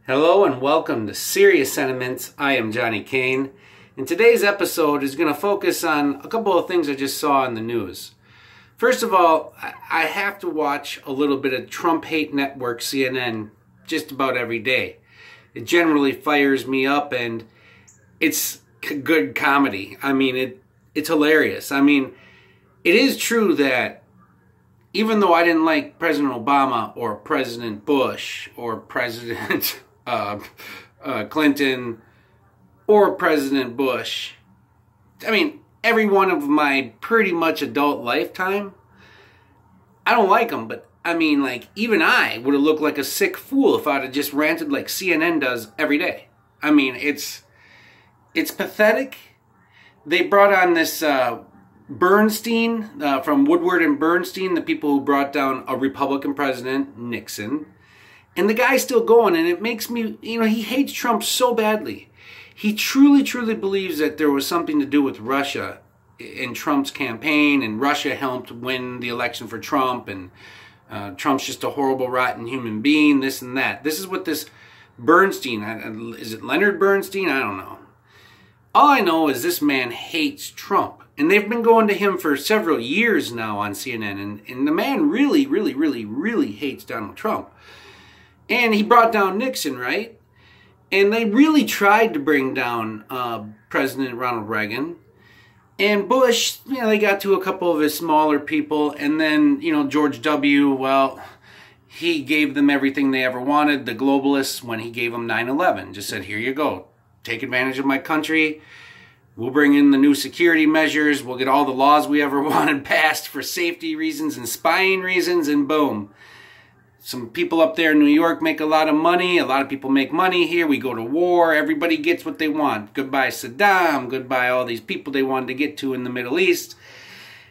Hello and welcome to Serious Sentiments. I am Johnny Kane, and today's episode is going to focus on a couple of things I just saw in the news. First of all, I have to watch a little bit of Trump Hate Network, CNN, just about every day. It generally fires me up, and it's good comedy. I mean, it's hilarious. I mean, it is true that even though I didn't like President Obama or President Bush or President Clinton or President Bush, I mean, every one of my pretty much adult lifetime, I don't like them, but I mean, like, even I would have looked like a sick fool if I'd have just ranted like CNN does every day. I mean, it's pathetic. They brought on this Bernstein from Woodward and Bernstein, the people who brought down a Republican president, Nixon. And the guy's still going, and it makes me, he hates Trump so badly. He truly, truly believes that there was something to do with Russia in Trump's campaign, and Russia helped win the election for Trump, and Trump's just a horrible, rotten human being, this and that. This is what this Bernstein, is it Leonard Bernstein? I don't know. All I know is this man hates Trump. And they've been going to him for several years now on CNN, and the man really, really, really, really hates Donald Trump. And he brought down Nixon, right? And they really tried to bring down President Ronald Reagan. And Bush, they got to a couple of his smaller people. And then, George W., well, he gave them everything they ever wanted. The globalists, when he gave them 9/11, just said, here you go. Take advantage of my country. We'll bring in the new security measures. We'll get all the laws we ever wanted passed for safety reasons and spying reasons, and boom. Some people up there in New York make a lot of money. A lot of people make money here. We go to war. Everybody gets what they want. Goodbye Saddam. Goodbye all these people they wanted to get to in the Middle East.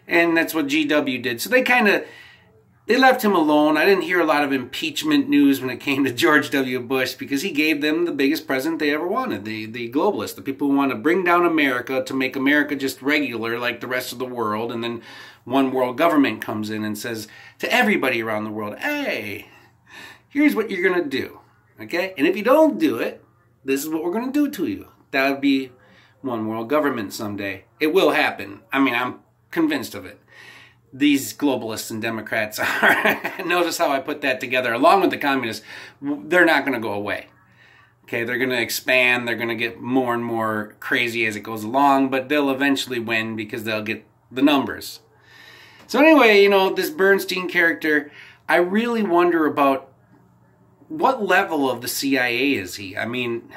And that's what GW did. So they left him alone. I didn't hear a lot of impeachment news when it came to George W. Bush, because he gave them the biggest present they ever wanted. The globalists, the people who want to bring down America to make America just regular like the rest of the world. And then one world government comes in and says to everybody around the world, hey, here's what you're going to do. Okay? And if you don't do it, this is what we're going to do to you. That would be one world government someday. It will happen. I mean, I'm convinced of it. These globalists and Democrats are, notice how I put that together, along with the communists, they're not going to go away. Okay, they're going to expand, they're going to get more and more crazy as it goes along, but they'll eventually win because they'll get the numbers. So anyway, this Bernstein character, I really wonder about what level of the CIA is he? I mean,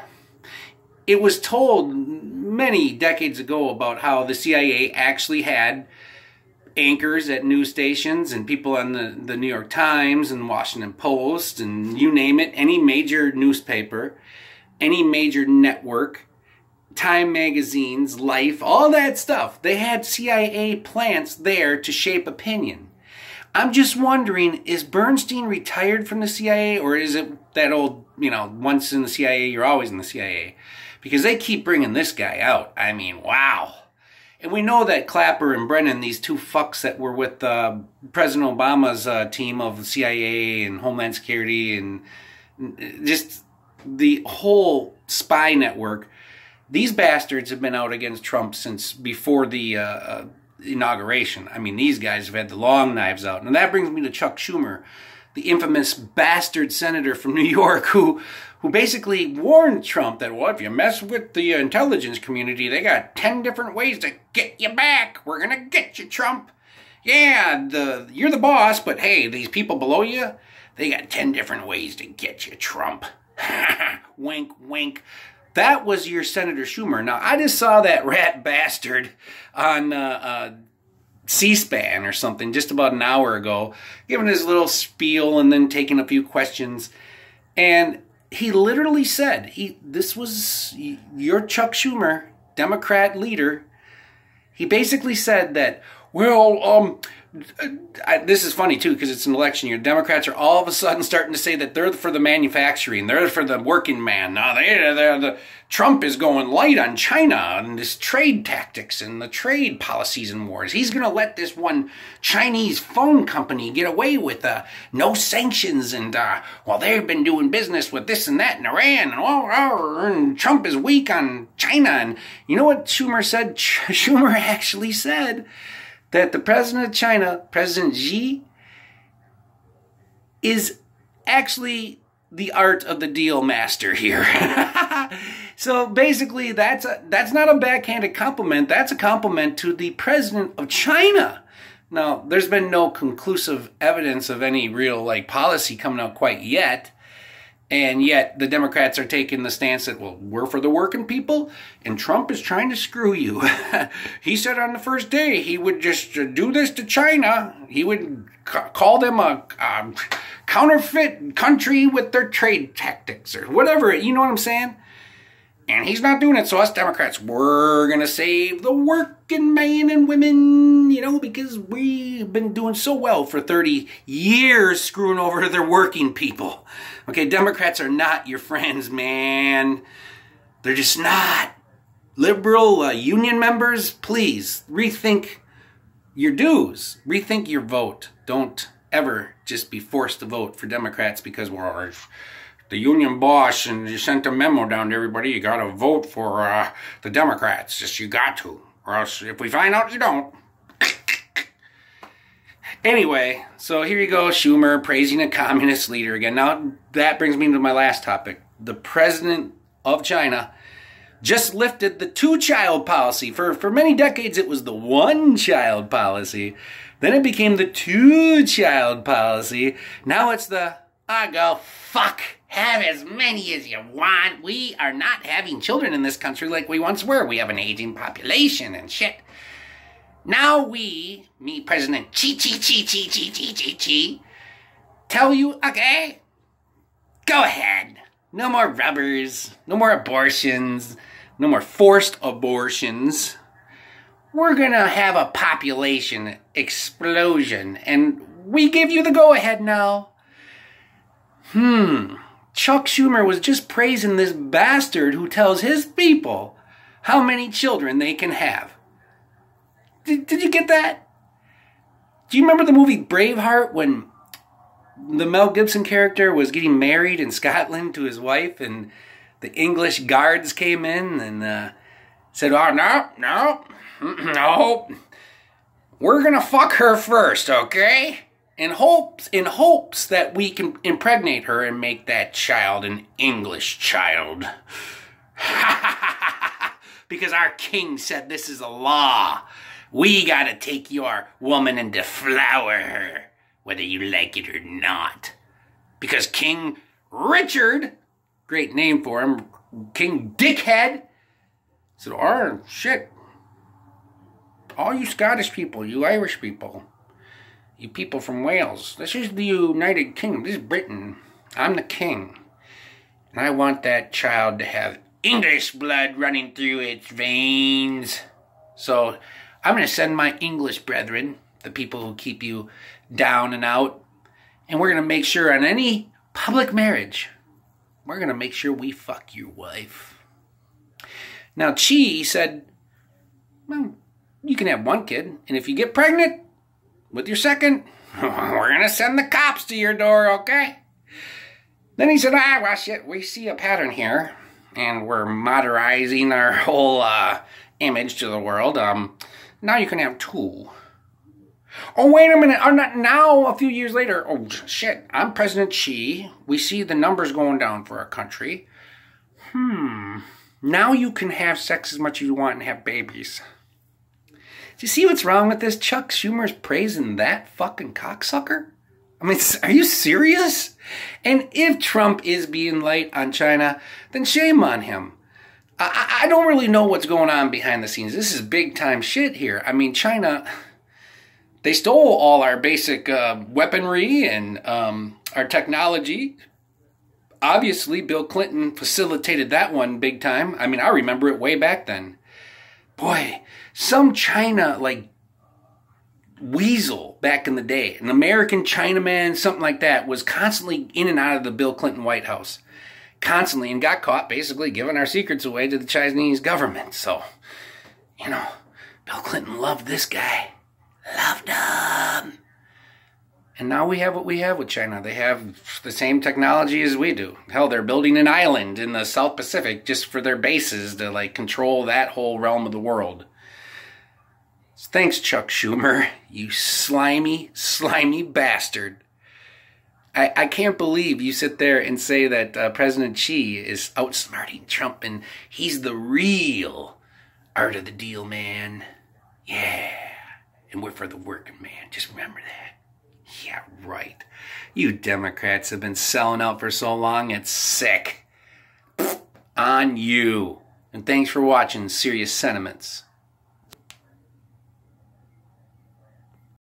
it was told many decades ago about how the CIA actually had anchors at news stations and people on the New York Times and Washington Post and you name it, any major newspaper, any major network, Time magazines, Life, all that stuff. They had CIA plants there to shape opinion. I'm just wondering, is Bernstein retired from the CIA, or is it that old, once in the CIA, you're always in the CIA? Because they keep bringing this guy out. I mean, wow. And we know that Clapper and Brennan, these two fucks that were with President Obama's team of CIA and Homeland Security and just the whole spy network, these bastards have been out against Trump since before the inauguration. I mean, these guys have had the long knives out. And that brings me to Chuck Schumer, the infamous bastard senator from New York who basically warned Trump that, well, if you mess with the intelligence community, they got 10 different ways to get you back. We're going to get you, Trump. Yeah, you're the boss, but hey, these people below you, they got 10 different ways to get you, Trump. Wink, wink. That was your Senator Schumer. Now, I just saw that rat bastard on C-SPAN or something just about an hour ago, giving his little spiel and then taking a few questions. And he literally said, this was your Chuck Schumer, Democrat leader. He basically said that well, this is funny too because it's an election year. Democrats are all of a sudden starting to say that they're for the manufacturing, they're for the working man. Now Trump is going light on China and this trade tactics and the trade policies and wars. He's going to let this one Chinese phone company get away with no sanctions and well, they've been doing business with this and that in Iran and Trump is weak on China. And you know what Schumer said? Schumer actually said that the president of China, President Xi, is actually the art of the deal master here. So basically, that's not a backhanded compliment. That's a compliment to the president of China. Now, there's been no conclusive evidence of any real policy coming out quite yet. And yet the Democrats are taking the stance that, well, we're for the working people, and Trump is trying to screw you. He said on the first day he would just do this to China. He would call them a counterfeit country with their trade tactics or whatever. You know what I'm saying? And he's not doing it. So us Democrats, we're going to save the working man and women, because we've been doing so well for 30 years screwing over their working people. Okay, Democrats are not your friends, man. They're just not. Liberal union members, please rethink your dues. Rethink your vote. Don't ever just be forced to vote for Democrats because, well, the union boss and you sent a memo down to everybody, you got to vote for the Democrats. Just you got to. Or else if we find out you don't. Anyway, so here you go, Schumer praising a communist leader again. Now, that brings me to my last topic. The president of China just lifted the two-child policy. For many decades, it was the one-child policy. Then it became the two-child policy. Now it's the, go fuck, have as many as you want. We are not having children in this country like we once were. We have an aging population and shit. Now me, President Chi, tell you, okay, go ahead. No more rubbers, no more abortions, no more forced abortions. We're gonna have a population explosion, and we give you the go-ahead now. Chuck Schumer was just praising this bastard who tells his people how many children they can have. Did you get that? Do you remember the movie Braveheart when the Mel Gibson character was getting married in Scotland to his wife and the English guards came in and said, oh, no, we're going to fuck her first, okay? In hopes that we can impregnate her and make that child an English child. Because our king said this is a law. We gotta take your woman and deflower her, whether you like it or not. Because King Richard, great name for him, King Dickhead, said, oh, shit. All you Scottish people, you Irish people, you people from Wales, this is the United Kingdom, this is Britain. I'm the king. And I want that child to have English blood running through its veins. So I'm going to send my English brethren, the people who keep you down and out, and we're going to make sure on any public marriage, we're going to make sure we fuck your wife. Now, Chi said, well, you can have one kid, and if you get pregnant with your second, we're going to send the cops to your door, okay? Then he said, well, shit, we see a pattern here, and we're modernizing our whole image to the world. Now you can have two. Oh, wait a minute. Now, a few years later, oh, shit, I'm President Xi. We see the numbers going down for our country. Now you can have sex as much as you want and have babies. Do you see what's wrong with this? Chuck Schumer's praising that fucking cocksucker? I mean, are you serious? And if Trump is being light on China, then shame on him. I don't really know what's going on behind the scenes. This is big time shit here. I mean, China, they stole all our basic weaponry and our technology. Obviously, Bill Clinton facilitated that one big time. I mean, I remember it way back then. Boy, some China, weasel back in the day. An American Chinaman, something like that, was constantly in and out of the Bill Clinton White House. Constantly, and got caught basically giving our secrets away to the Chinese government. So, you know, Bill Clinton loved this guy. Loved him. And now we have what we have with China. They have the same technology as we do. Hell, they're building an island in the South Pacific just for their bases to, like, control that whole realm of the world. So thanks, Chuck Schumer, you slimy, slimy bastard. I can't believe you sit there and say that President Xi is outsmarting Trump and he's the real art of the deal, man. Yeah. And we're for the working man. Just remember that. Yeah, right. You Democrats have been selling out for so long, it's sick. On you. And thanks for watching Serious Sentiments.